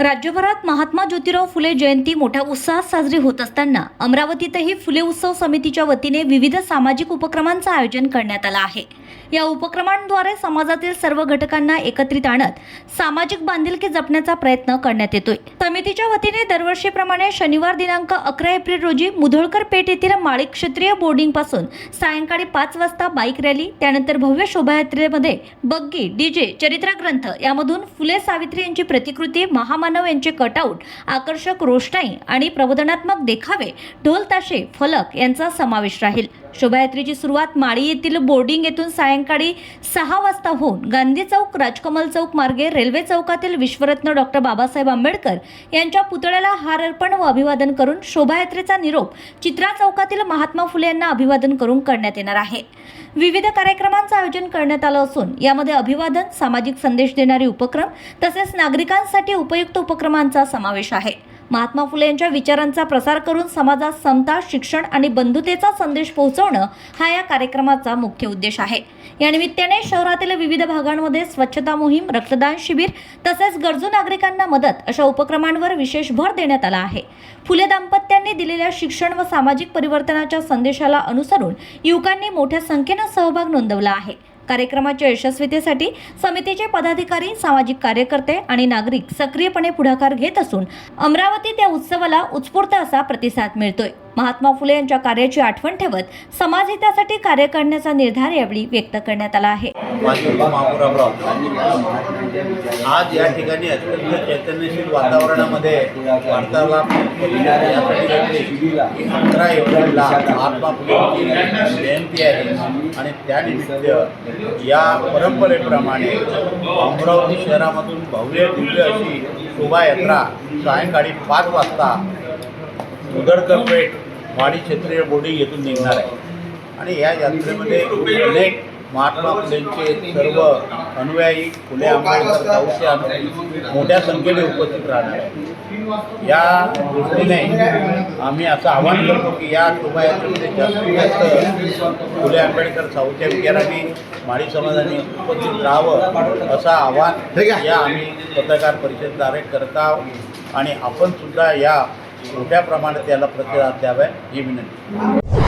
राज्यभरात महात्मा ज्योतिराव फुले जयंती मोठ्या उत्साहात साजरी होत असताना अमरावतीतही फुले उत्सव समितीच्या वतीने विविध सामाजिक उपक्रमांचं आयोजन करण्यात आलं आहे। या उपक्रमांद्वारे समाजातील सर्व घटकांना एकत्रित आणत सामाजिक बांधिलकी जपण्याचा प्रयत्न करण्यात येतोय। समितीच्या वतीने दरवर्षीप्रमाणे शनिवार दिनांक 11 एप्रिल रोजी मुधोळकर पेठ येथील माळी क्षत्रिय बोर्डिंग पासून सायंकाळी 5 वाजता बाईक रॅली, त्यानंतर भव्य शोभायात्रेमध्ये बग्गी, डीजे, चरित्रग्रंथ यामधून फुले सावित्री यांची प्रतिकृती, महामानव यांचे कटआउट, आकर्षक रोषणाई आणि प्रबोधनात्मक देखावे, ढोल ताशे, फलक यांचा समावेश राहील। शोभायात्रेची सुरुवात माळी येथील बोर्डिंग येथून सायंकाळी 6 वाजता होऊन गांधी चौक, राजकमल चौक मार्गे रेल्वे चौकातील विश्वरत्न डॉक्टर बाबासाहेब आंबेडकर यांच्या पुतळ्याला हार अर्पण व अभिवादन करून शोभायात्रेचा निरोप चित्रा चौकातील महात्मा फुले यांना अभिवादन करून करण्यात येणार आहे। विविध कार्यक्रमांचं आयोजन करण्यात आलं असून यामध्ये अभिवादन, सामाजिक संदेश देणारे उपक्रम तसेच नागरिकांसाठी उपयुक्त उपक्रमांचा समावेश आहे। महात्मा फुले यांच्या विचारांचा प्रसार करून समाजात समता, शिक्षण आणि बंधुतेचा संदेश पोहोचवणं हा या कार्यक्रमाचा मुख्य उद्देश आहे। या निमित्ताने शहरातील विविध भागांमध्ये स्वच्छता मोहीम, रक्तदान शिबिर तसेच गरजू नागरिकांना मदत अशा उपक्रमांवर विशेष भर देण्यात आला आहे। फुले दाम्पत्यांनी दिलेल्या शिक्षण व सामाजिक परिवर्तनाच्या संदेशाला अनुसरून युवकांनी मोठ्या संख्येने सहभाग नोंदवला आहे। कार्यक्रमाच्या यशस्वीतेसाठी समितीचे पदाधिकारी, सामाजिक कार्यकर्ते आणि नागरिक सक्रियपणे पुढाकार घेत असून अमरावतीत या उत्सवाला उत्स्फूर्त असा प्रतिसाद मिळतोय। महात्मा फुले यांच्या कार्याची आठवण ठेवत समाजहितासाठी कार्य करण्याचा निर्धार यावेळी व्यक्त करण्यात आला आहे। आज या ठिकाणी अत्यंत चैतन्यशील वातावरणामध्ये वार्तालाप 11 एप्रिलला महात्मा फुलेंची जयंती आहे आणि त्यानिमित्त या परंपरेप्रमाणे अमरावती शहरामधून भव्य दिव्य अशी शोभायात्रा सायंकाळी 5 वाजता मुधोळकर पेठ माळी क्षेत्रीय बोर्डिंग येथून निघणार आहे आणि या यात्रेमध्ये अनेक महात्मा फुलेंचे सर्व अनुयायी, फुले आंबेडकर चौकशी मोठ्या संख्येने उपस्थित राहणार आहे। या दृष्टीने आम्ही असं आवाहन करतो की या शोभायात्रेमध्ये जास्तीत जास्त फुले आंबेडकर साऊच्या विचारांनी माळी समाजाने उपस्थित राहावं असं आवाहन या आम्ही पत्रकार परिषदेद्वारे करत आहोत आणि आपण सुद्धा या मोठ्या प्रमाणात याला प्रतिसाद द्यावा ही विनंती।